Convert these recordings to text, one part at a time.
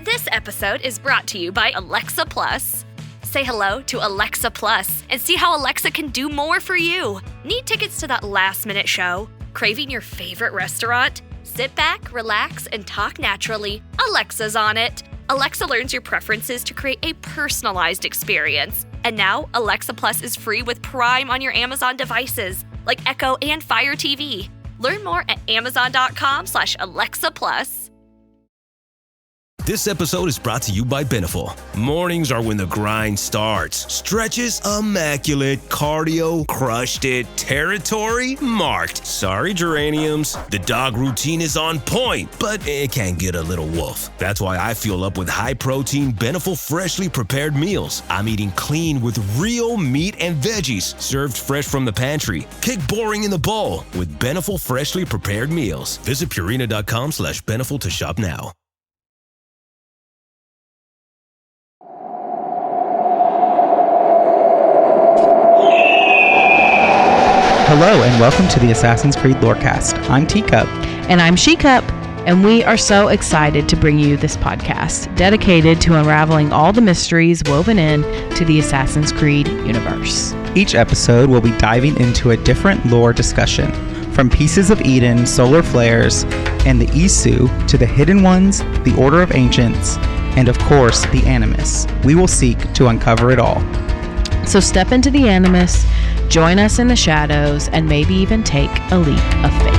This episode is brought to you by Alexa Plus. Say hello to Alexa Plus and see how Alexa can do more for you. Need tickets to that last-minute show? Craving your favorite restaurant? Sit back, relax, and talk naturally. Alexa's on it. Alexa learns your preferences to create a personalized experience. And now, Alexa Plus is free with Prime on your Amazon devices, like Echo and Fire TV. Learn more at amazon.com/Alexa Plus. This episode is brought to you by Beneful. Mornings are when the grind starts. Stretches, immaculate. Cardio, crushed it. Territory, marked. Sorry, geraniums. The dog routine is on point, but it can get a little wolf. That's why I fuel up with high-protein Beneful freshly prepared meals. I'm eating clean with real meat and veggies, served fresh from the pantry. Kick boring in the bowl with Beneful freshly prepared meals. Visit Purina.com/Beneful to shop now. Hello and welcome to the Assassin's Creed Lorecast. I'm Teacup. And I'm She-Cup, and we are so excited to bring you this podcast dedicated to unraveling all the mysteries woven in to the Assassin's Creed universe. Each episode will be diving into a different lore discussion, from Pieces of Eden, solar flares, and the Isu to the Hidden Ones, the Order of Ancients, and of course, the Animus. We will seek to uncover it all. So step into the Animus, join us in the shadows, and maybe even take a leap of faith.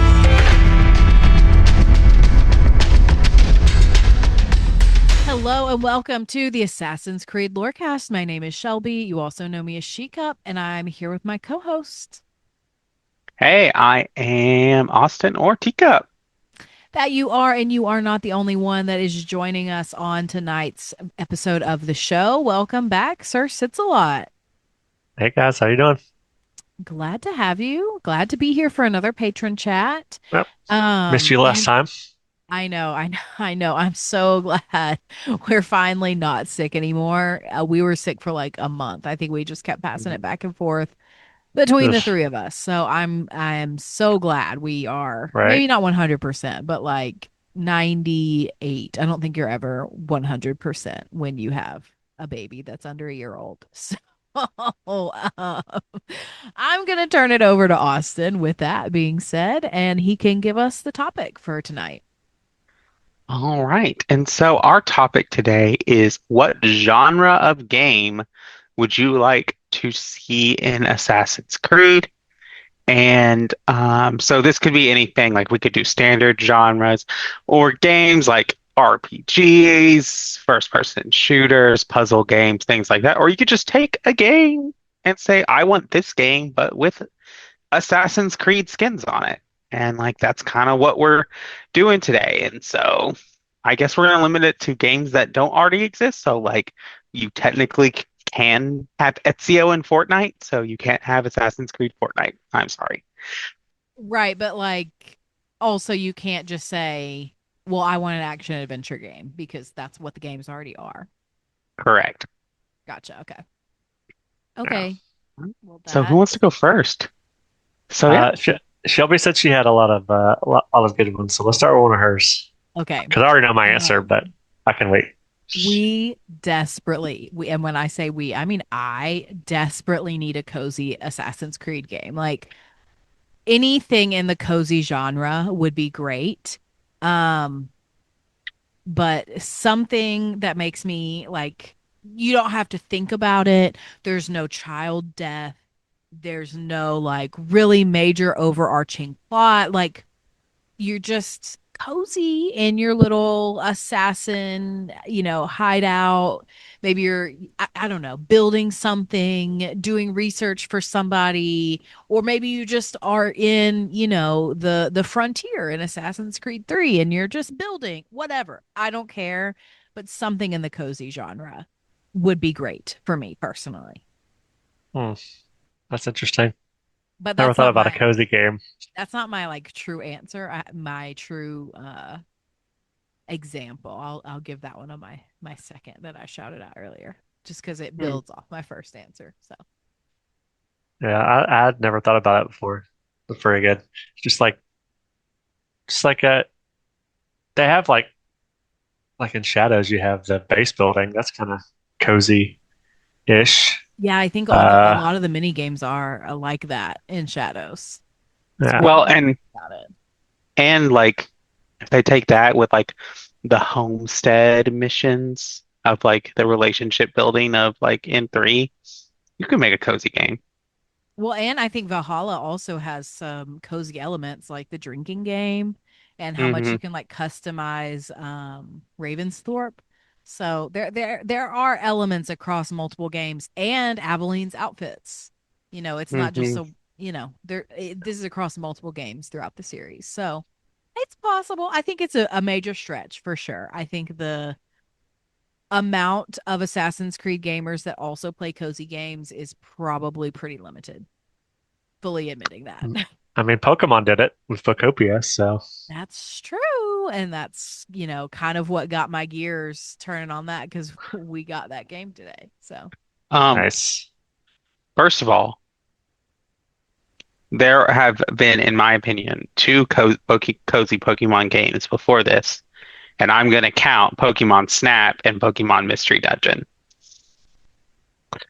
Hello and welcome to the Assassin's Creed Lorecast. My name is Shelby. You also know me as She-Cup, and I'm here with my co-host. Hey, I am Austin or Teacup. That you are, and you are not the only one that is joining us on tonight's episode of the show. Welcome back, SirSitsALot. Hey guys, how you doing? Glad to have you. Glad to be here for another patron chat. Yep. Missed you last time. I know. I'm so glad we're finally not sick anymore. We were sick for like a month. I think we just kept passing it back and forth between the three of us. So I'm so glad we are maybe not 100%, but like 98. I don't think you're ever 100% when you have a baby that's under a year old. So I'm going to turn it over to Austin with that being said, and he can give us the topic for tonight. All right. And so our topic today is, what genre of game would you like to see in Assassin's Creed? And so this could be anything. Like, we could do standard genres or games like RPGs, first-person shooters, puzzle games, things like that. Or you could just take a game and say, I want this game, but with Assassin's Creed skins on it. And like, that's kind of what we're doing today. And so I guess we're going to limit it to games that don't already exist. So like, you technically can have Ezio in Fortnite, so you can't have Assassin's Creed Fortnite. I'm sorry. Right, but like, also you can't just say, well, I want an action adventure game, because that's what the games already are. Correct. Gotcha. Okay. Well, so who wants to go first? So yeah. Shelby said she had a lot of good ones, so let's start with one of hers. Okay. Because I already know my answer, but I can wait. And when I say we, I mean I desperately need a cozy Assassin's Creed game. Like, anything in the cozy genre would be great. But something that makes me like, you don't have to think about it. There's no child death. There's no like really major overarching plot. Like, you're just cozy in your little assassin, hideout. Maybe you're, I don't know, building something, doing research for somebody, or maybe you just are in, the frontier in Assassin's Creed 3 and you're just building, whatever. I don't care, but something in the cozy genre would be great for me personally. That's interesting. But never thought about a cozy game. That's not my like true answer. My true example. I'll give that one on my second that I shouted out earlier, just because it builds off my first answer. So yeah, I'd never thought about it before. But very good. Just like they have like like in Shadows, you have the base building. That's kind of cozy-ish. Yeah, I think a Uh, lot of the mini games are like that in Shadows. It's yeah. Well, weird and about it. like if they take that with like the homestead missions of like the relationship building of like in three, you can make a cozy game. Well, and I think Valhalla also has some cozy elements like the drinking game and how much Hmm. you can like customize Ravensthorpe. So there are elements across multiple games and Aveline's outfits. It's not just Hmm. so, this is across multiple games throughout the series. So it's possible. I think it's a major stretch for sure. I think the amount of Assassin's Creed gamers that also play cozy games is probably pretty limited. Fully admitting that. I mean, Pokemon did it with Photopia, so That's true. And that's, kind of what got my gears turning on that because we got that game today. So, Um, nice. First of all, there have been, in my opinion, two cozy Pokemon games before this, and I'm gonna count Pokemon Snap and Pokemon Mystery Dungeon.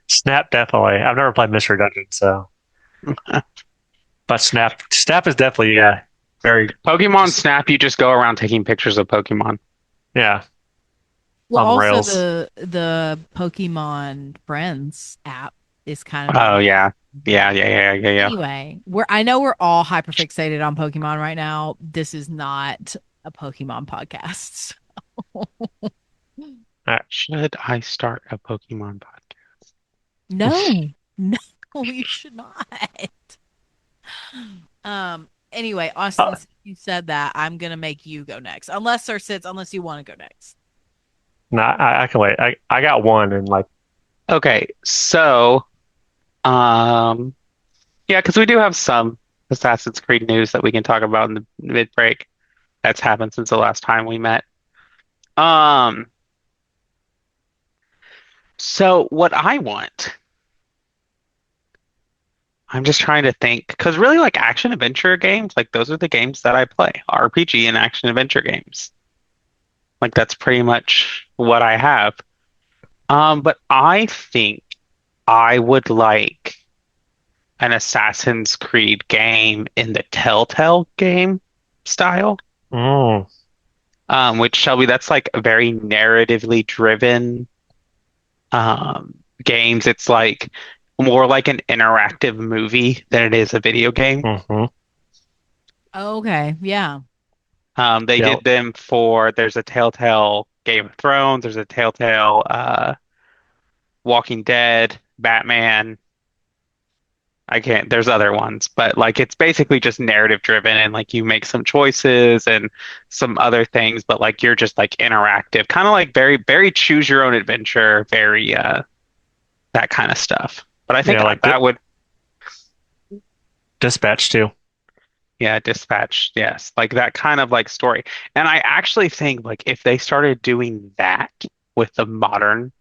Snap definitely. I've never played Mystery Dungeon, so but Snap is definitely very Pokemon just Snap, you just go around taking pictures of Pokemon. yeah well, on also rails. the Pokemon Friends app is kind of Oh neat. yeah, yeah. Anyway, I know we're all hyper fixated on Pokemon right now. This is not a Pokemon podcast. All right. Should I start a Pokemon podcast? No, no, you should not. Anyway, Austin, Uh, since you said that, I'm gonna make you go next. Unless Sir Sits, unless you want to go next. no, I can wait. I got one and like Okay, so um, yeah, because we do have some Assassin's Creed news that we can talk about in the mid break. That's happened since the last time we met. Um, so what I want, I'm just trying to think, because really like action adventure games, like those are the games that I play, RPG and action adventure games. Like that's pretty much what I have. But I think I would like an Assassin's Creed game in the Telltale game style. mm, Which Shelby, that's like a very narratively driven games. It's like more like an interactive movie than it is a video game. hmm Okay, yeah. They yeah did them for there's a Telltale Game of Thrones, there's a Telltale Walking Dead, Batman. I can't, there's other ones, but like it's basically just narrative driven and like you make some choices and some other things, but like you're just like interactive, kind of like very, very choose your own adventure, very that kind of stuff. But I think yeah like that would, Dispatch too. yeah, Dispatch, yes, like that kind of like story. And I actually think like if they started doing that with the modern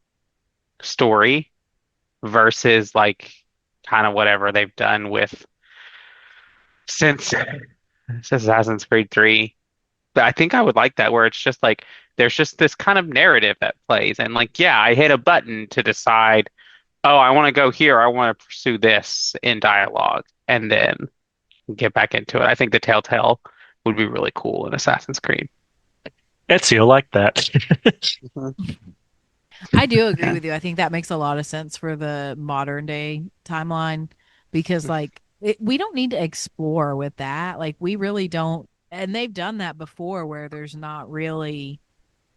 story versus like kind of whatever they've done with since Assassin's Creed 3. But I think I would like that where it's just like there's just this kind of narrative that plays and like yeah, I hit a button to decide, oh, I want to go here, I want to pursue this in dialogue and then get back into it. I think the Telltale would be really cool in Assassin's Creed. Ezio like that. Mhm. I do agree Yeah. with you. I think that makes a lot of sense for the modern day timeline because like we don't need to explore with that. Like we really don't, and they've done that before where there's not really,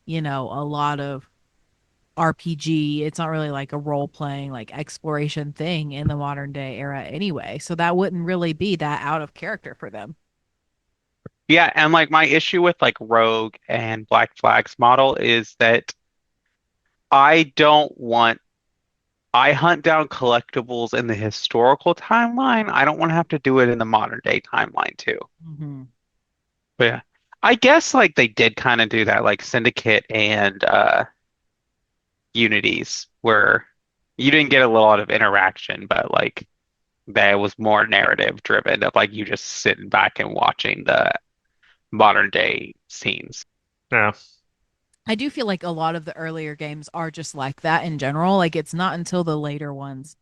a lot of RPG. It's not really like a role playing like exploration thing in the modern day era anyway. So that wouldn't really be that out of character for them. Yeah, and like my issue with like Rogue and Black Flag's model is that I don't want I hunt down collectibles in the historical timeline. I don't want to have to do it in the modern day timeline too. Hmm. But yeah. I guess like they did kind of do that like Syndicate and Unities where you didn't get a lot of interaction, but like that was more narrative driven of like you just sitting back and watching the modern day scenes. Yeah. I do feel like a lot of the earlier games are just like that in general. Like it's not until the later ones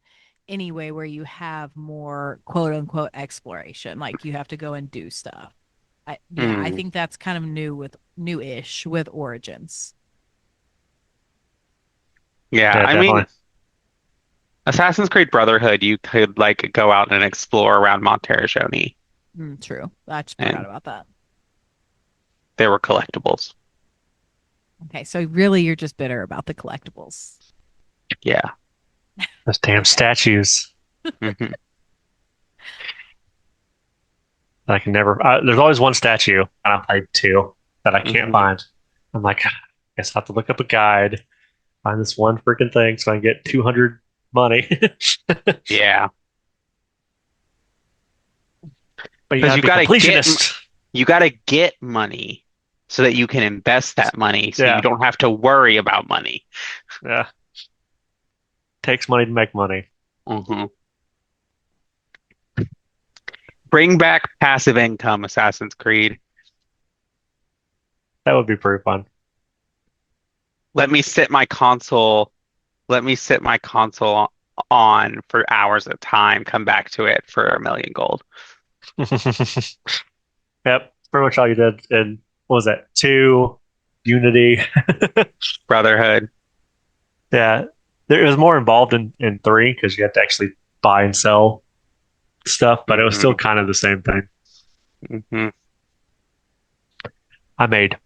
anyway where you have more quote unquote exploration. Like you have to go and do stuff. I Mm, think that's kind of newish with Origins. yeah, Yeah, I mean, definitely. Assassin's Creed Brotherhood, you could like go out and explore around Monterrey, True. I just forgot and about that. there were collectibles. Okay, so really you're just bitter about the collectibles. Yeah. Those damn Okay. statues. Hmm. That I can never. There's always one statue, and I played two that I can't Hmm. find. I'm like, I guess I have to look up a guide, find this one freaking thing, so I can get 200 money. Yeah, But you because gotta be completionist. you gotta get money so that you can invest that money, so you Yeah, don't have to worry about money. yeah. Takes money to make money. Hmm. Bring back passive income, Assassin's Creed. That would be pretty fun. Let me sit my console. Let me sit my console on for hours at a time. Come back to it for 1 million gold. Yep, pretty much all you did in what was that? Two, Unity. Brotherhood. Yeah, it was more involved in three because you had to actually buy and sell stuff, but it was still Hmm. kind of the same thing. Hmm. I made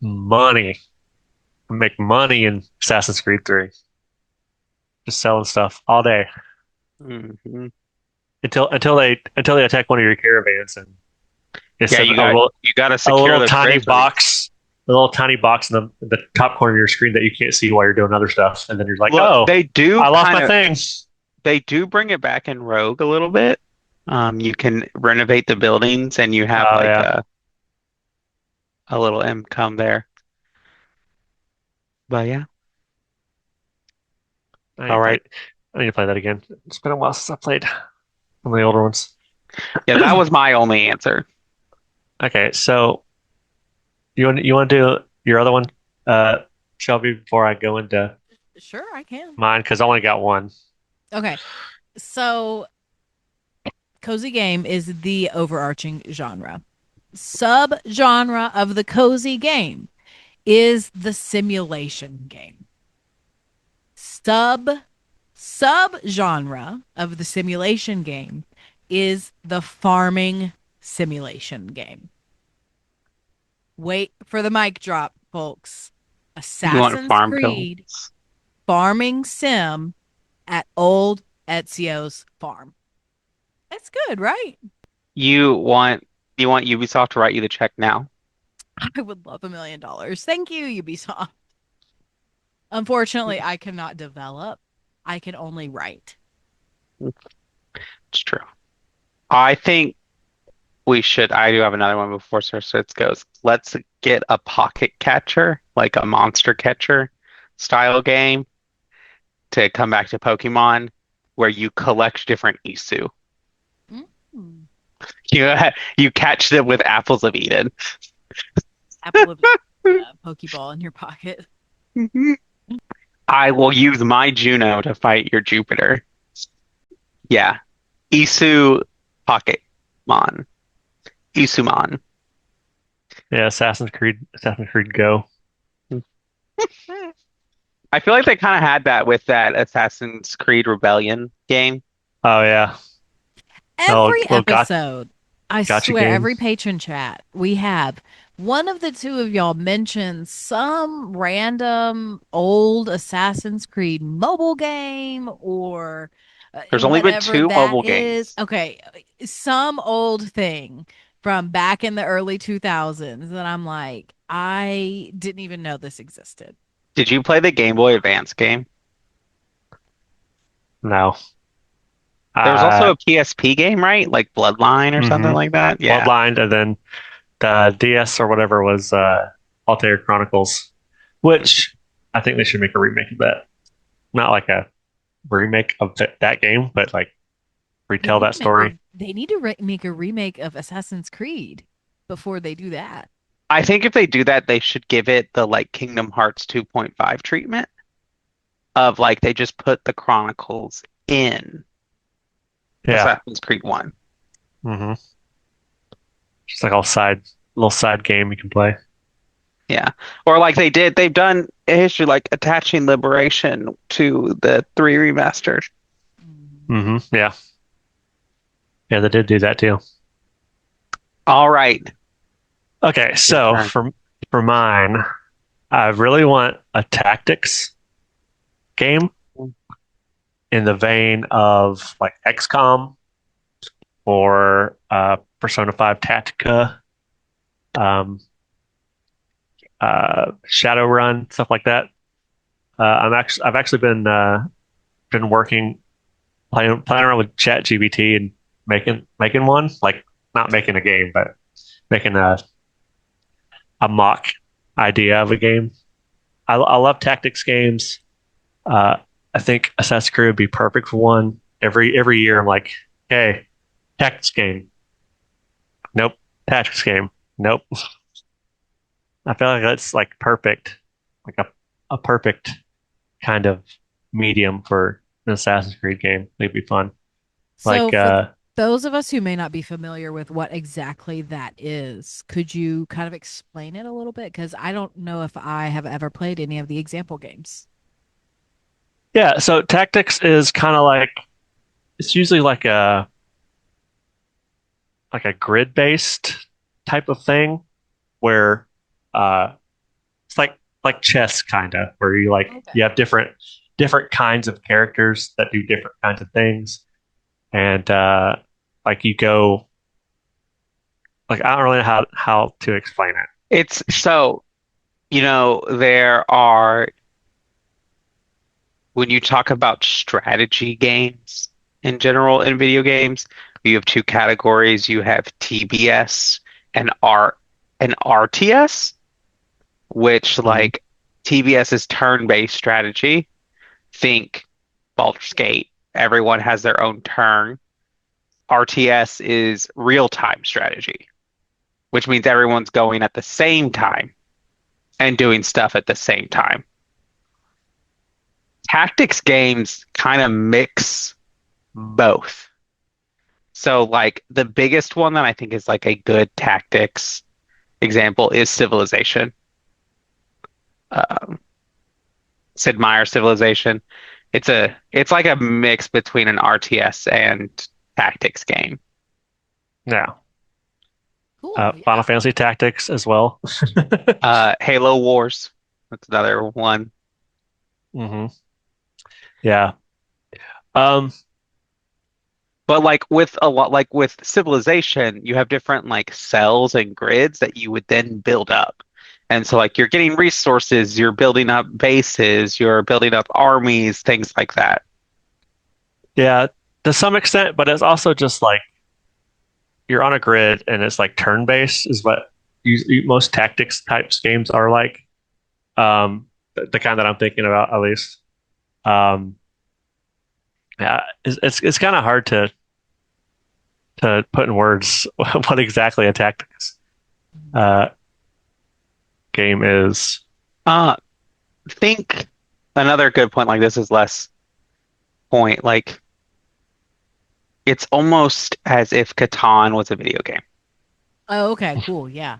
money. I make money in Assassin's Creed 3. Just selling stuff all day Hmm. until they attack one of your caravans and it's Yeah, you got to a secure little those tiny trade routes. box, a little tiny box in the top corner of your screen that you can't see while you're doing other stuff, and then you're like, Look, oh, I lost my thing. they do bring it back in Rogue a little bit. You can renovate the buildings and you have Oh like yeah, a little income there. But yeah, I need all to play. right. I need to play that again. It's been a while since I played some of the older ones. Yeah, that was my only answer. Okay, so you want to do your other one, uh, Shelby, before I go into Sure, I can. mine because I only got one. Okay. So cozy game is the overarching genre. Sub-genre of the cozy game is the simulation game. Sub Sub-genre of the simulation game is the farming simulation game. Wait for the mic drop, folks. You want Assassin's farm Creed builds? farming sim at old Ezio's farm. That's good, right? You want you want Ubisoft to write you the check now? I would love $1 million. Thank you, Ubisoft. Unfortunately, I cannot develop. I can only write. It's true. I think we should. I do have another one before Sir Sits goes. Let's get a pocket catcher, like a monster catcher style game to come back to Pokemon, where you collect different Isu. Mm. You catch them with apples of Eden. Apple of Pokeball in your pocket. I will use my Juno to fight your Jupiter. Yeah, Isu Pocketmon. Isumon. Yeah, Assassin's Creed Go. I feel like they kind of had that with that Assassin's Creed Rebellion game. Oh yeah, Every little episode, I gotcha swear, game. every patron chat, we have one of the two of y'all mention some random old Assassin's Creed mobile game or There's only been whatever two that mobile is. games. Okay, some old thing from back in the early 2000s that I'm like, I didn't even know this existed. Did you play the Game Boy Advance game? No. There was also Uh, a PSP game, right? Like Bloodline or something hmm like that. Yeah. Bloodline, and then the DS or whatever was Altair Chronicles, which I think they should make a remake of that. Not like a remake of that game, but like retell that story. They need to make a remake of Assassin's Creed before they do that. I think if they do that, they should give it the like Kingdom Hearts 2.5 treatment of like they just put the Chronicles in Yeah. Assassin's Creed 1. Mm-hmm. Just like little side game you can play. Yeah. Or like they've done a history like attaching Liberation to the 3 remastered. Mm-hmm. Yeah. Yeah, they did do that too. All right. Okay, so for mine, I really want a tactics game in the vein of like XCOM or Persona 5 Tactica, um, Shadowrun, stuff like that. I've actually been working playing around with ChatGPT and making one, like not making a game, but making a mock idea of a game. I love tactics games. I think Assassin's Creed would be perfect for one. Every year, I'm like, hey, tactics game. Nope. Tactics game. Nope. I feel like that's like perfect, like a perfect kind of medium for an Assassin's Creed game. It'd be fun. So Like, for those of us who may not be familiar with what exactly that is, could you kind of explain it a little bit? Because I don't know if I have ever played any of the example games. yeah. So tactics is kind of like it's usually like a grid based type of thing where uh it's like chess kind of where you like Okay. you have different kinds of characters that do different kinds of things and like you go like I don't really know how to explain it. It's so, there are, when you talk about strategy games in general in video games, you have two categories. You have TBS and RTS, which Mhm. like TBS is turn-based strategy. Think Baldur's Gate. Everyone has their own turn. RTS is real-time strategy, which means everyone's going at the same time and doing stuff at the same time. Tactics games kind of mix both. So, like, the biggest one that I think is like a good tactics example is Civilization. Um, Sid Meier's Civilization. It's like a mix between an RTS and tactics game. Yeah. Cool. Final Fantasy Tactics as well. Halo Wars. That's another one. hmm Yeah. Um, But like with a lot, like with Civilization, you have different like cells and grids that you would then build up. And so like you're getting resources, you're building up bases, you're building up armies, things like that. yeah, to some extent, but it's also just like you're on a grid and it's like turn based is what most tactics types games are like. The kind that I'm thinking about at least. Um, yeah, it's kind of hard to put in words what exactly a tactics uh, game is. Uh, think another good point like this is less point. Like it's almost as if Catan was a video game. Oh, okay, cool. Yeah.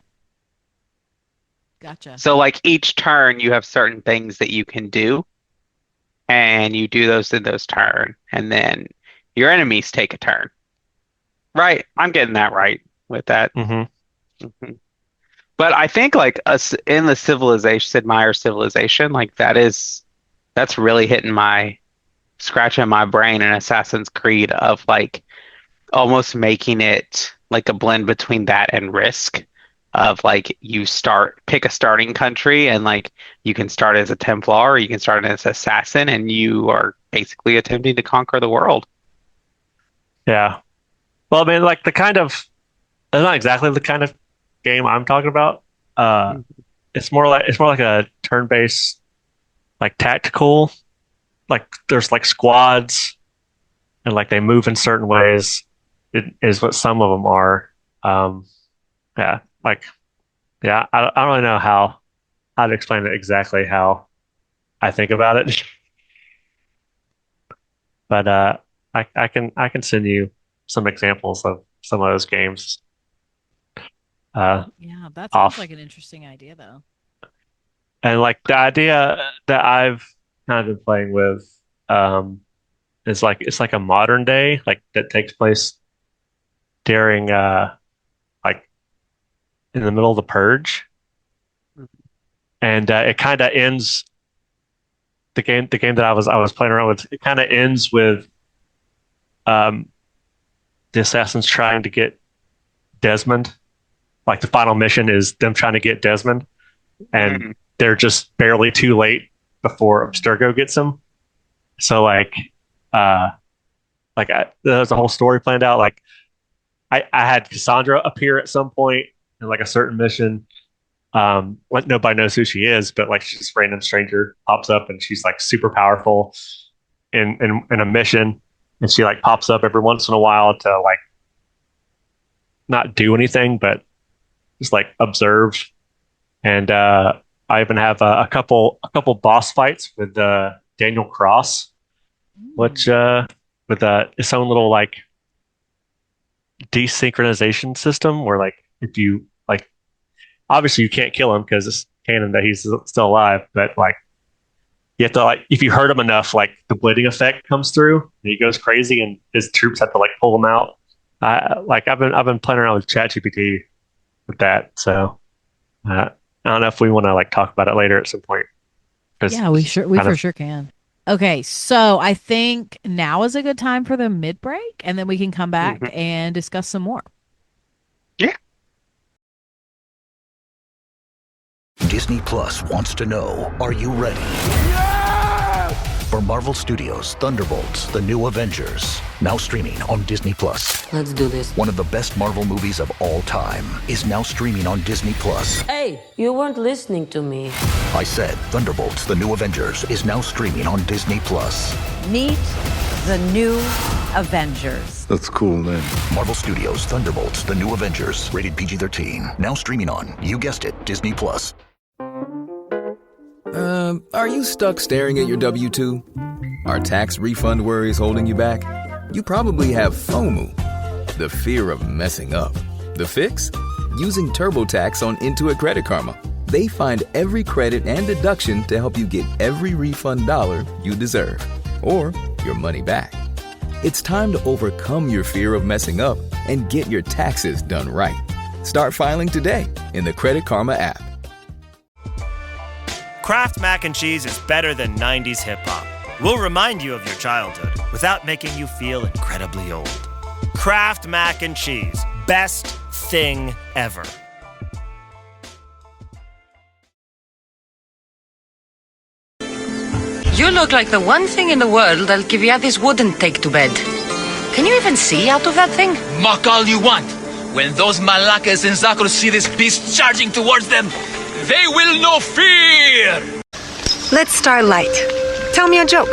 Gotcha. So like each turn you have certain things that you can do, and you do those in those turn, and then your enemies take a turn. Right. I'm getting that right with that. hmm Mhm. But I think like us in the Civilization, Sid Meier's Civilization, like that's really hitting my scratching my brain in Assassin's Creed of like almost making it like a blend between that and Risk of like you pick a starting country and like you can start as a Templar or you can start as an assassin and you are basically attempting to conquer the world. Yeah. Well, I mean, like it's not exactly the kind of game I'm talking about. It's more like a turn-based, like tactical. Like there's like squads, and like they move in certain ways. It is what some of them are. Yeah, like Yeah, I don't really know how to explain it exactly how I think about it, but I can send you some examples of some of those games uh, Yeah, that sounds off. like an interesting idea, though. And like the idea that I've kind of been playing with um, is like it's like a modern day like that takes place during like in the middle of the purge, and it kind of ends the game that I was playing around with. It kind of ends with um, the assassins trying to get Desmond. Like the final mission is them trying to get Desmond, and Mm. they're just barely too late before Abstergo gets him. So uh, there's a whole story planned out. Like I had Cassandra appear at some point in like a certain mission. Like nobody knows who she is, but like she's a random stranger pops up and she's like super powerful in a mission, and she like pops up every once in a while to like not do anything, but just like observe. And I even have a couple boss fights with Daniel Cross, which with its own little like desynchronization system where like if you like obviously you can't kill him because it's canon that he's still alive, but like you have to like if you hurt him enough, like the bleeding effect comes through and he goes crazy and his troops have to like pull him out. I've been playing around with ChatGPT with that, so I don't know if we want to like talk about it later at some point because Yeah, we kind for of sure can. Okay, so I think now is a good time for the mid break, and then we can come back Mhm. and discuss some more. Yeah. Disney Plus wants to know, are you ready? For Marvel Studios' Thunderbolts, The New Avengers, now streaming on Disney Plus. Let's do this. One of the best Marvel movies of all time is now streaming on Disney Plus. Hey, you weren't listening to me. I said Thunderbolts, The New Avengers is now streaming on Disney Plus. Meet the new Avengers. That's a cool name. Marvel Studios' Thunderbolts, The New Avengers, rated PG-13, now streaming on, you guessed it, Disney Plus. Are you stuck staring at your W-2? Are tax refund worries holding you back? You probably have FOMO, the fear of messing up. The fix? Using TurboTax on Intuit Credit Karma. They find every credit and deduction to help you get every refund dollar you deserve, or your money back. It's time to overcome your fear of messing up and get your taxes done right. Start filing today in the Credit Karma app. Kraft Mac and Cheese is better than 90s hip-hop. We'll remind you of your childhood without making you feel incredibly old. Kraft Mac and Cheese. Best thing ever. You look like the one thing in the world that Kiviadis wouldn't take to bed. Can you even see out of that thing? Mock all you want. When those Malakas and Zakros see this beast charging towards them, they will know fear! Let's start light. Tell me a joke.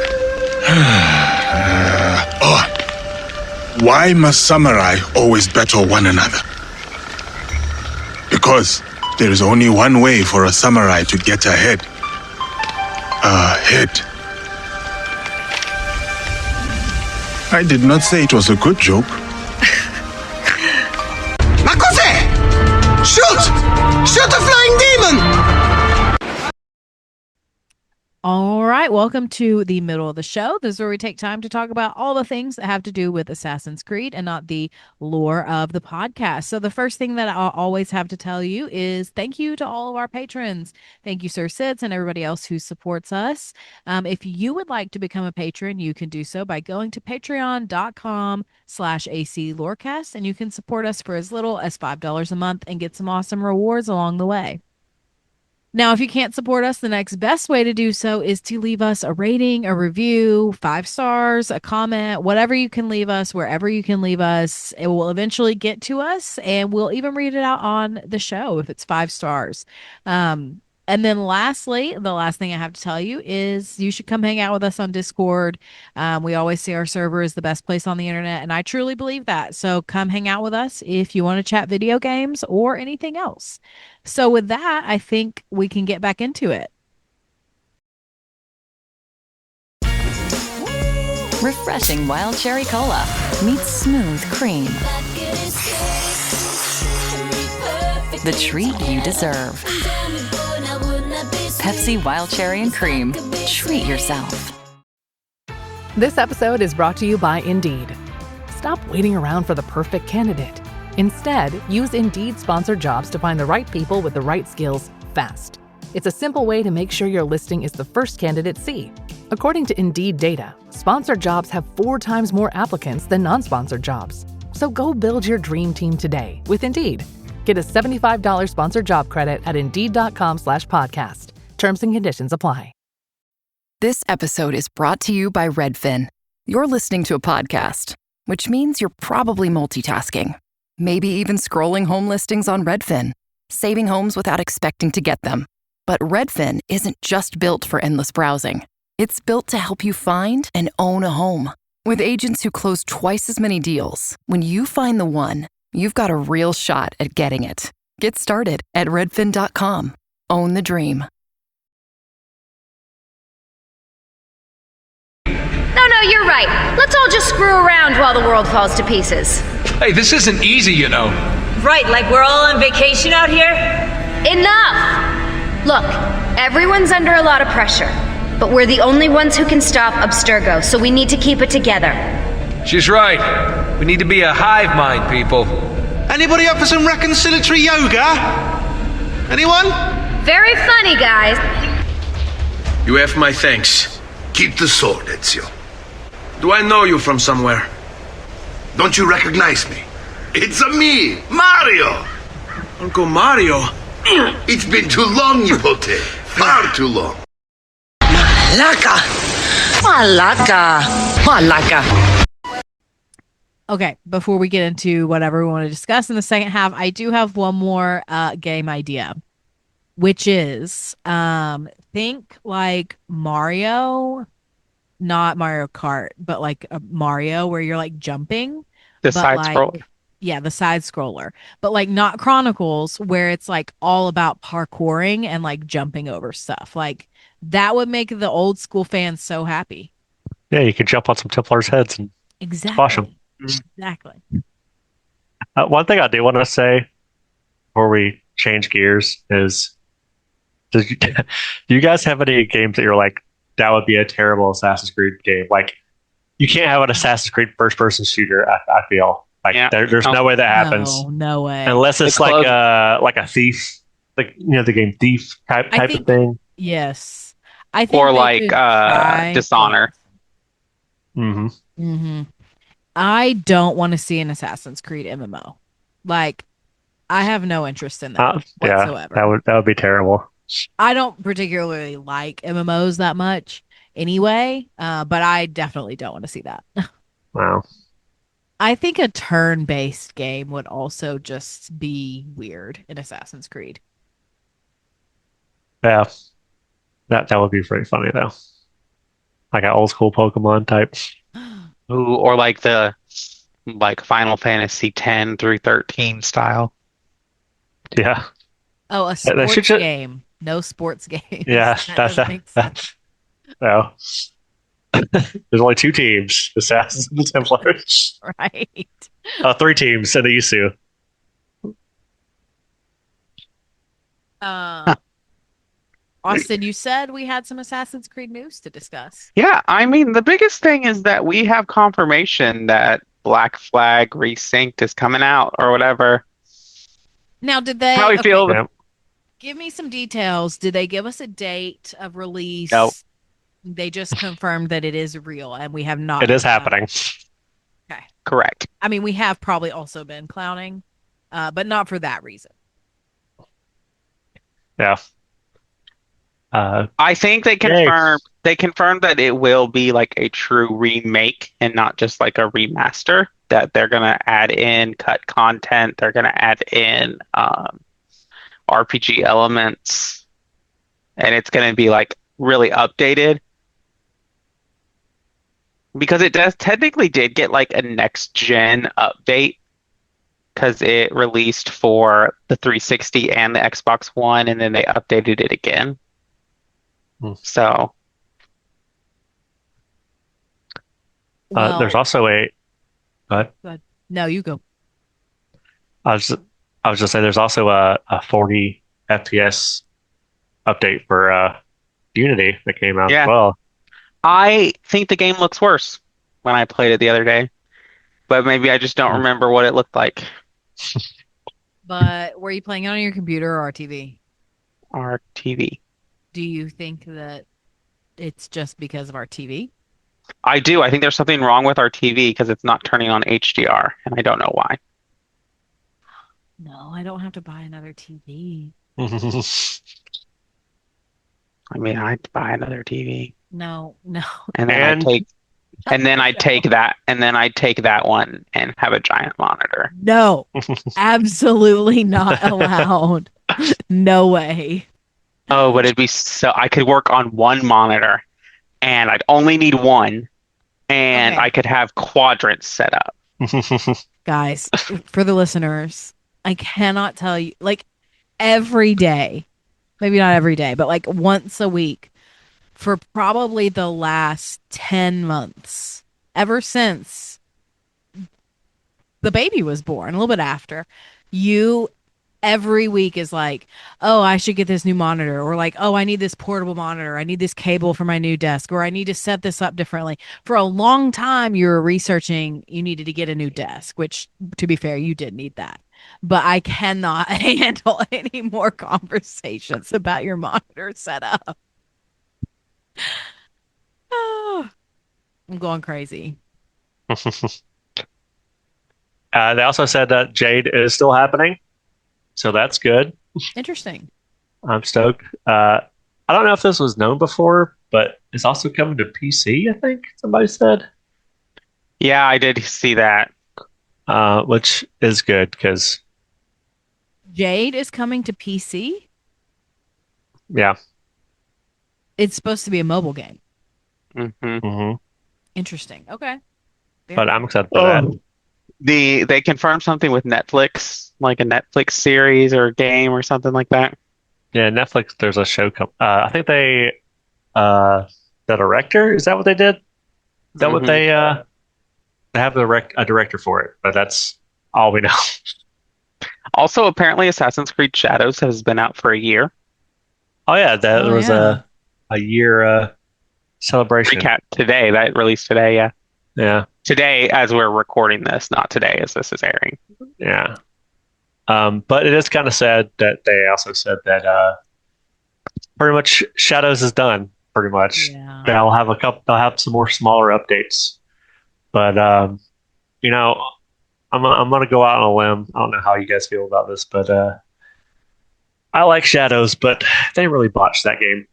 Why must samurai always battle one another? Because there is only one way for a samurai to get ahead. Ahead. I did not say it was a good joke. Makose! Shoot! Shoot the flying demon! All right, welcome to the middle of the show. This is where we take time to talk about all the things that have to do with Assassin's Creed and not the lore of the podcast. So the first thing that I'll always have to tell you is thank you to all of our patrons. Thank you, Sir Sits, and everybody else who supports us. If you would like to become a patron, you can do so by going to patreon.com/aclorecast, and you can support us for as little as $5 a month and get some awesome rewards along the way. Now, if you can't support us, the next best way to do so is to leave us a rating, a review, 5 stars, a comment, whatever you can leave us, wherever you can leave us. It will eventually get to us, and we'll even read it out on the show if it's 5 stars. And then lastly, the last thing I have to tell you is you should come hang out with us on Discord. We always say our server is the best place on the internet, and I truly believe that. So come hang out with us if you want to chat video games or anything else. So with that, I think we can get back into it. Refreshing wild cherry cola meets smooth cream. The treat you deserve. Pepsi Wild Cherry and Cream. Treat yourself. This episode is brought to you by Indeed. Stop waiting around for the perfect candidate. Instead, use Indeed sponsored jobs to find the right people with the right skills fast. It's a simple way to make sure your listing is the first candidates see. According to Indeed data, sponsored jobs have 4 times more applicants than non-sponsored jobs. So go build your dream team today with Indeed. Get a $75 sponsored job credit at Indeed.com/podcast. Terms and conditions apply. This episode is brought to you by Redfin. You're listening to a podcast, which means you're probably multitasking. Maybe even scrolling home listings on Redfin, saving homes without expecting to get them. But Redfin isn't just built for endless browsing. It's built to help you find and own a home. With agents who close twice as many deals, when you find the one, you've got a real shot at getting it. Get started at redfin.com. Own the dream. No, you're right. Let's all just screw around while the world falls to pieces. Hey, this isn't easy, you know. Right, like we're all on vacation out here? Enough! Look, everyone's under a lot of pressure, but we're the only ones who can stop Abstergo, so we need to keep it together. She's right. We need to be a hive mind, people. Anybody up for some reconciliatory yoga? Anyone? Very funny, guys. You have my thanks. Keep the sword, Ezio. Do I know you from somewhere? Don't you recognize me? It's me, Mario! Uncle Mario? It's been too long, Nipote. Far too long. Malaka! Malaka! Malaka! Okay, before we get into whatever we want to discuss in the second half, I do have one more game idea, which is think like Mario, not Mario Kart, but like a Mario where you're like jumping. The but side like, scroller. Yeah, the side scroller, but like not Chronicles where it's like all about parkouring and like jumping over stuff. Like that would make the old school fans so happy. Yeah, you could jump on some Templars' heads and squash them. Exactly. One thing I do want to say before we change gears is, do you guys have any games that you're like, that would be a terrible Assassin's Creed game? Like, you can't have an Assassin's Creed first-person shooter. I feel like there's no way that happens. No way. Unless it's like a Thief, like the game Thief type of thing. Yes, I think. Or like Dishonor. Mm-hmm. Mm-hmm. I don't want to see an Assassin's Creed MMO. Like, I have no interest in that whatsoever. Yeah, that would be terrible. I don't particularly like MMOs that much anyway, but I definitely don't want to see that. Wow. I think a turn-based game would also just be weird in Assassin's Creed. Yeah. That would be pretty funny though. Like an old school Pokemon type. Ooh, or like the Final Fantasy 10 through 13 style. Yeah. Oh, a sports game. No sports games. Yeah, that's no. There's only 2 teams: Assassins and Templars. Right. 3 teams and the Isu. Austin, you said we had some Assassin's Creed news to discuss. Yeah, I mean, the biggest thing is that we have confirmation that Black Flag Resynced is coming out or whatever. Now, did they... How do you feel? Give me some details. Did they give us a date of release? Nope. They just confirmed that it is real, and we have not... It is happening. Okay. Correct. I mean, we have probably also been clowning, but not for that reason. Yeah. I think they confirmed that it will be like a true remake and not just like a remaster. That they're gonna add in cut content. They're gonna add in RPG elements. and it's going to be like really updated. Because it technically did get like a next gen update because it released for the 360 and the Xbox One, and then they updated it again. So there's also a. What? No, you go. I was just saying there's also a 40 FPS update for Unity that came out as well. I think the game looks worse when I played it the other day, but maybe I just don't remember what it looked like. But were you playing it on your computer or our TV? Our TV. Do you think that it's just because of our TV? I do. I think there's something wrong with our TV because it's not turning on HDR, and I don't know why. No, I don't have to buy another TV. I mean, I'd buy another TV. No. And then I'd take that one and have a giant monitor. No, absolutely not allowed. No way. Oh, but it'd be so I could work on one monitor and I'd only need one and I could have quadrants set up. Guys, for the listeners, I cannot tell you, like every day, maybe not every day, but like once a week for probably the last 10 months, ever since the baby was born, a little bit after, you every week is like, oh, I should get this new monitor, or like, oh, I need this portable monitor, I need this cable for my new desk, or I need to set this up differently. For a long time, you were researching you needed to get a new desk, which, to be fair, you did need that. But I cannot handle any more conversations about your monitor setup. Oh, I'm going crazy. They also said that Jade is still happening, so that's good. Interesting. I'm stoked. I don't know if this was known before, but it's also coming to PC, I think somebody said. Yeah, I did see that. Which is good because Jade is coming to PC? Yeah. It's supposed to be a mobile game. Mm-hmm. Interesting. Okay. But I'm excited for that. They confirmed something with Netflix, like a Netflix series or a game or something like that. Yeah, Netflix. There's a show. I think the director. Is that what they did? Is that what they have a director for it? But that's all we know. Also, apparently, Assassin's Creed Shadows has been out for a year. Oh yeah, there was a year celebration. Recap today. That released today. Yeah. Yeah. Today, as we're recording this, not today as this is airing. Yeah. But it is kind of sad that they also said that pretty much Shadows is done. Pretty much. Yeah. They'll have some more smaller updates. But I'm gonna go out on a limb. I don't know how you guys feel about this, but I like Shadows, but they really botched that game.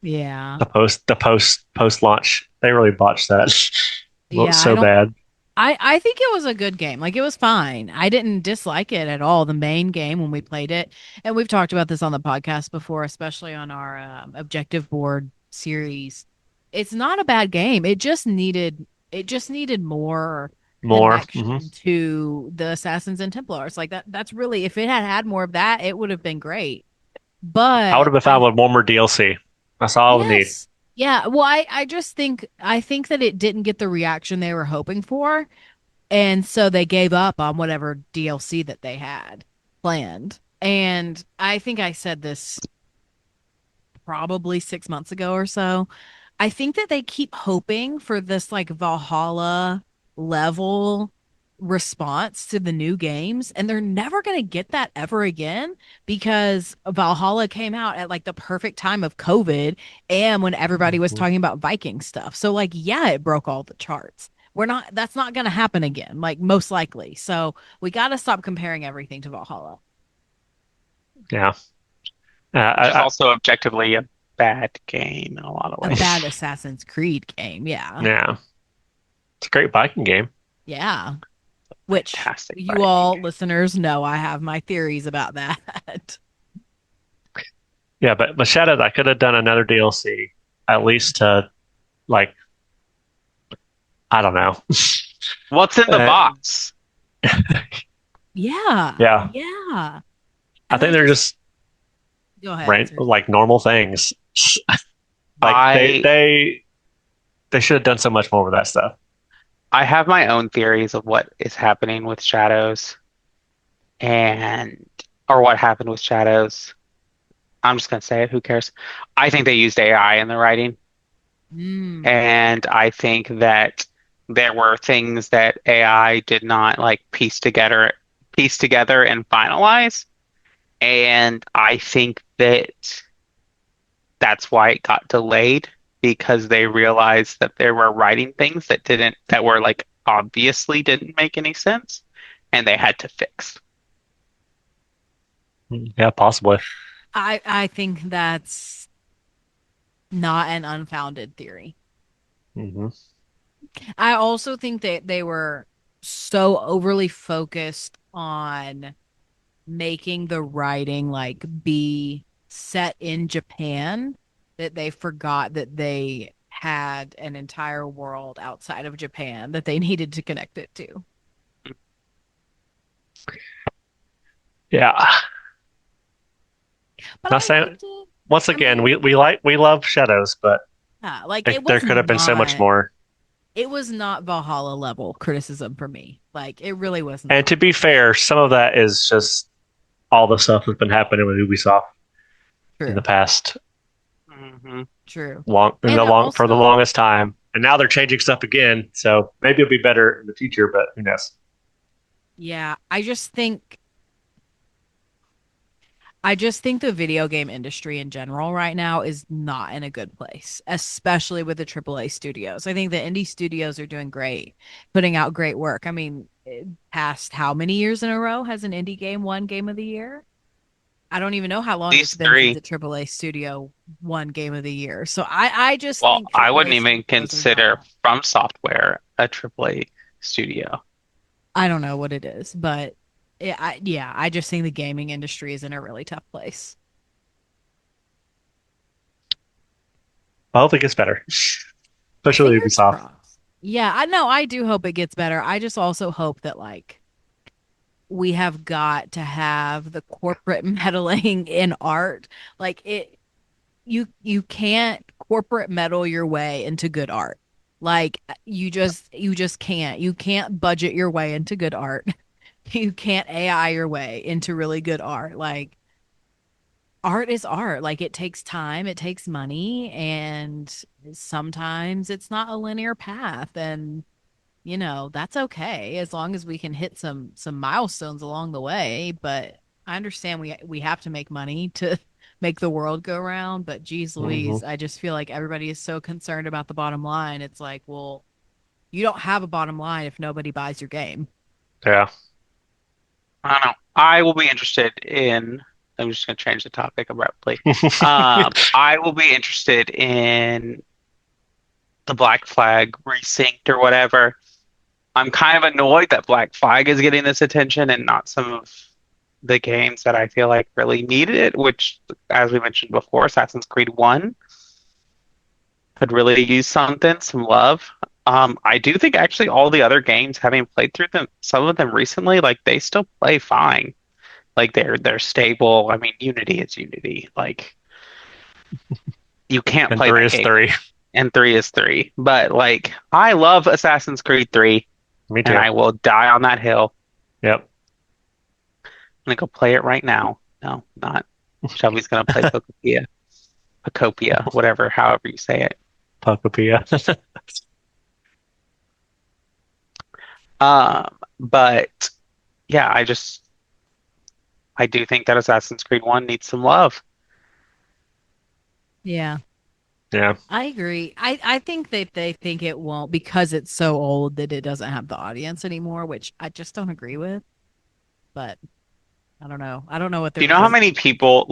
Yeah. The post launch, they really botched that. Looks so bad. I think it was a good game. Like, it was fine. I didn't dislike it at all, the main game, when we played it. And we've talked about this on the podcast before, especially on our objective board series. It's not a bad game. It just needed more connection to the Assassins and Templars. Like that's really, if it had more of that, it would have been great. But I would have been fine with one more DLC. That's all I would need. Yeah, well, I think that it didn't get the reaction they were hoping for, and so they gave up on whatever DLC that they had planned. And I think I said this probably 6 months ago or so. I think that they keep hoping for this like Valhalla level response to the new games, and they're never going to get that ever again, because Valhalla came out at like the perfect time of COVID and when everybody was talking about Viking stuff. So like, yeah, it broke all the charts. That's not going to happen again, like most likely. So we got to stop comparing everything to Valhalla. Yeah. It's also objectively a bad game in a lot of ways. A bad Assassin's Creed game. Yeah. Yeah. It's a great Viking game. Yeah. Which fantastic you all listeners know I have my theories about that. Yeah, but Shadows, I could have done another DLC at least to like, I don't know. What's in the box? Yeah. Yeah. Yeah. I think they're just Go ahead. like normal things. Like they should have done so much more with that stuff. I have my own theories of what is happening with Shadows or what happened with Shadows. I'm just gonna say it, who cares? I think they used AI in the writing. And I think that there were things that AI did not like piece together and finalize. And I think that that's why it got delayed, because they realized that they were writing things that were like obviously didn't make any sense and they had to fix. Yeah, possibly. I think that's not an unfounded theory. Mm-hmm. I also think that they were so overly focused on making the writing like be set in Japan that they forgot that they had an entire world outside of Japan that they needed to connect it to. Yeah. But Not saying once again, we love Shadows, but like there could have been so much more. It was not Valhalla level criticism for me. Like it really was not. And to be fair, some of that is just all the stuff that's been happening with Ubisoft in the past. True. For the longest time, and now they're changing stuff again. So maybe it'll be better in the future, but who knows? Yeah, I just think the video game industry in general right now is not in a good place, especially with the AAA studios. I think the indie studios are doing great, putting out great work. I mean, past how many years in a row has an indie game won Game of the Year? I don't even know how long it's been since the AAA studio won Game of the Year. So I just think I wouldn't even consider From Software a AAA studio. I don't know what it is, but I just think the gaming industry is in a really tough place. I hope it gets better, especially Ubisoft. Yeah, I know. I do hope it gets better. I just also hope that like we have got to have the corporate meddling in art. Like you can't corporate meddle your way into good art. Like you just can't. You can't budget your way into good art. You can't AI your way into really good art. Like art is art. Like it takes time, it takes money, and sometimes it's not a linear path. And that's okay as long as we can hit some milestones along the way. But I understand we have to make money to make the world go round. But geez Louise, I just feel like everybody is so concerned about the bottom line. It's like, well, you don't have a bottom line if nobody buys your game. Yeah. I don't know. I will be interested in. I'm just going to change the topic abruptly. I will be interested in the Black Flag Resynced or whatever. I'm kind of annoyed that Black Flag is getting this attention and not some of the games that I feel like really needed it, which, as we mentioned before, Assassin's Creed 1 could really use some love. I do think actually all the other games, having played through them, some of them recently, like they still play fine. Like they're stable. I mean, Unity is Unity. Like you can't play 3 that is game. 3. And 3 is 3. But like I love Assassin's Creed 3. Me too. And I will die on that hill. Yep. I'm gonna go play it right now. No, not. Shelby's gonna play Pocopia, whatever, however you say it. Pocopia. But yeah, I do think that Assassin's Creed 1 needs some love. Yeah. Yeah. I agree. I think that they think it won't because it's so old that it doesn't have the audience anymore, which I just don't agree with. But I don't know. I don't know what they're. Do you know how many people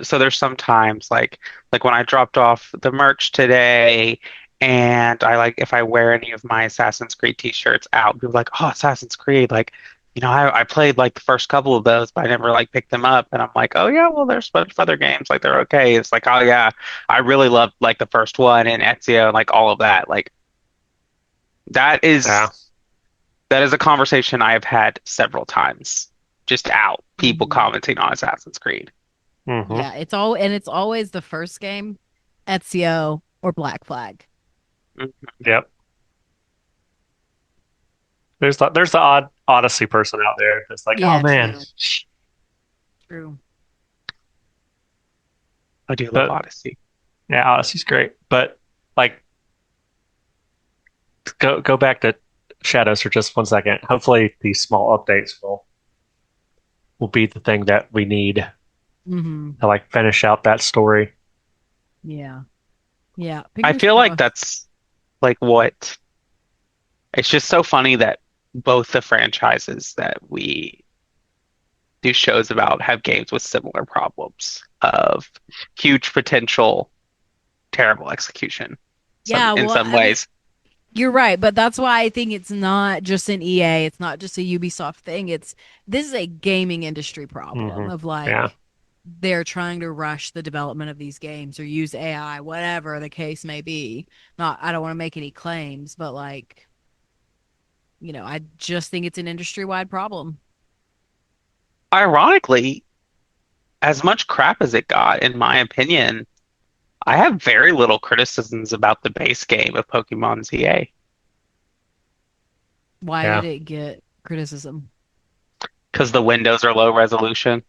so there's sometimes like when I dropped off the merch today and I if I wear any of my Assassin's Creed t-shirts out, people are like, oh, Assassin's Creed, like I played like the first couple of those, but I never like picked them up. And I'm like, oh yeah, well there's a bunch of other games like they're okay. It's like, oh yeah, I really loved like the first one and Ezio and like all of that. Like that is a conversation I have had several times. Just out people commenting on Assassin's Creed. Mm-hmm. Yeah, it's always the first game, Ezio or Black Flag. Yep. There's the odd Odyssey person out there that's like, oh man. True. I do love Odyssey. Yeah, Odyssey's great. But like go back to Shadows for just 1 second. Hopefully these small updates will be the thing that we need to like finish out that story. Yeah. Yeah. I feel like that's like what it's just so funny that both the franchises that we do shows about have games with similar problems of huge potential, terrible execution. In some ways. You're right, but that's why I think it's not just an EA, it's not just a Ubisoft thing. This is a gaming industry problem of like they're trying to rush the development of these games or use AI, whatever the case may be. I don't want to make any claims, but like I just think it's an industry-wide problem. Ironically, as much crap as it got, in my opinion, I have very little criticisms about the base game of Pokemon ZA. Why did it get criticism? Because the windows are low resolution.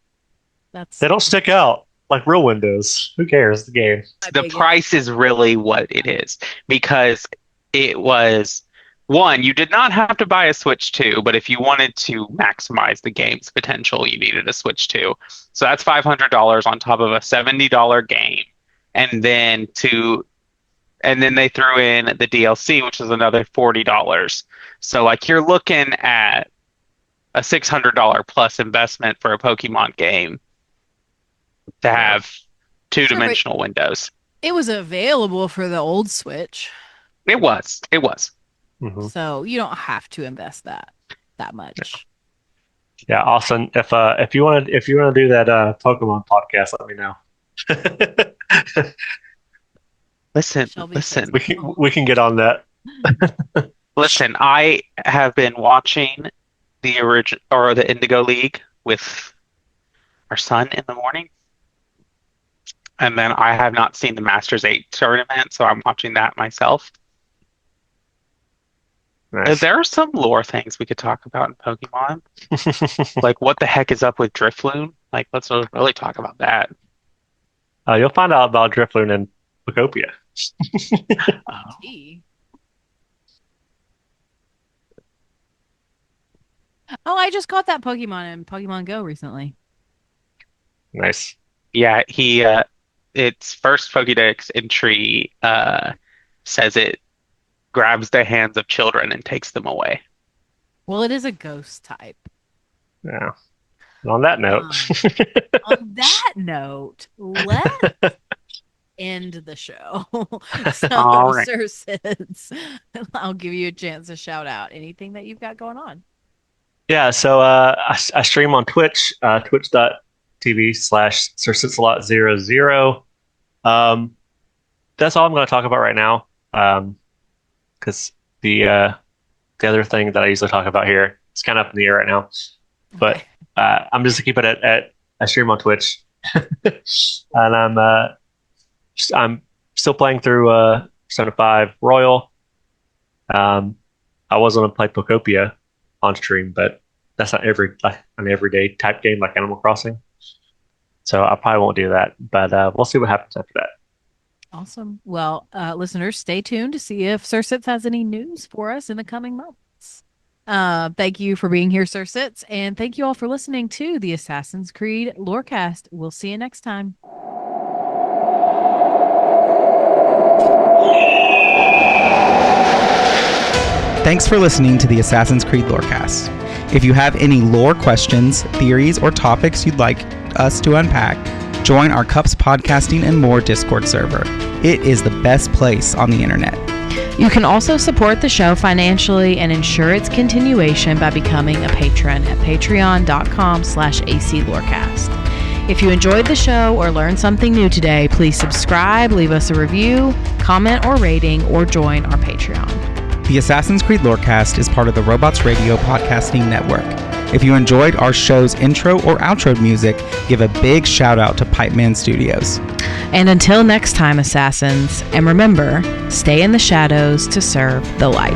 They don't stick out like real windows. Who cares? The game. The price is really what it is. Because it was... One, you did not have to buy a Switch 2, but if you wanted to maximize the game's potential, you needed a Switch 2. So that's $500 on top of a $70 game. And then they threw in the DLC, which is another $40. So like you're looking at a $600 plus investment for a Pokemon game to have two-dimensional windows. It was available for the old Switch. It was. Mm-hmm. So you don't have to invest that much. Yeah, Austin. If you want to do that Pokemon podcast, let me know. Listen. We can get on that. Listen, I have been watching the original or the Indigo League with our son in the morning, and then I have not seen the Masters 8 tournament, so I'm watching that myself. Nice. There are some lore things we could talk about in Pokemon. Like, what the heck is up with Drifloon? Like, let's really talk about that. You'll find out about Drifloon in Pokopia. I just caught that Pokemon in Pokemon Go recently. Nice. Yeah, its first Pokédex entry says it grabs the hands of children and takes them away. Well, it is a ghost type. Yeah. And on that note. Let's end the show. So, all right. SirSits, I'll give you a chance to shout out anything that you've got going on. Yeah, so I stream on Twitch, twitch.tv/SirSitsALot00. That's all I'm going to talk about right now. Because the other thing that I usually talk about here is kind of up in the air right now. But I'm just going to keep it at I stream on Twitch. And I'm still playing through 7-5 Royal. I was going to play Pokopia on stream, but that's not an everyday type game like Animal Crossing. So I probably won't do that, but we'll see what happens after that. Awesome. Well, listeners, stay tuned to see if SirSits has any news for us in the coming months. Thank you for being here, SirSits, and thank you all for listening to the Assassin's Creed Lorecast. We'll see you next time. Thanks for listening to the Assassin's Creed Lorecast. If you have any lore questions, theories, or topics you'd like us to unpack, join our Cups Podcasting and More Discord server. It is the best place on the internet. You can also support the show financially and ensure its continuation by becoming a patron at patreon.com/aclorecast. If you enjoyed the show or learned something new today, please subscribe, leave us a review, comment or rating, or join our Patreon. The Assassin's Creed Lorecast is part of the Robots Radio Podcasting Network. If you enjoyed our show's intro or outro music, give a big shout out to Pipeman Studios. And until next time, Assassins, and remember, stay in the shadows to serve the light.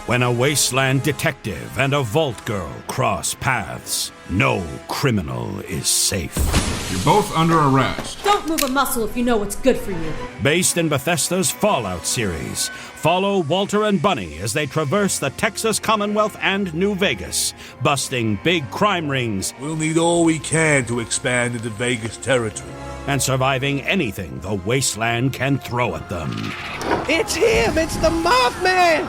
When a wasteland detective and a vault girl cross paths, no criminal is safe. You're both under arrest. Don't move a muscle if you know what's good for you. Based in Bethesda's Fallout series, follow Walter and Bunny as they traverse the Texas Commonwealth and New Vegas, busting big crime rings. We'll need all we can to expand into Vegas territory. And surviving anything the wasteland can throw at them. It's him! It's the Mothman!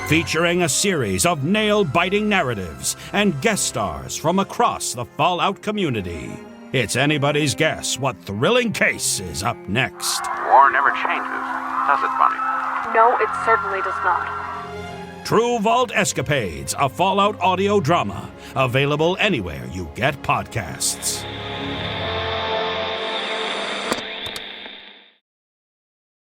Featuring a series of nail-biting narratives and guest stars from across the Fallout community. It's anybody's guess what thrilling case is up next. War never changes, does it, Bunny? No, it certainly does not. True Vault Escapades, a Fallout audio drama. Available anywhere you get podcasts.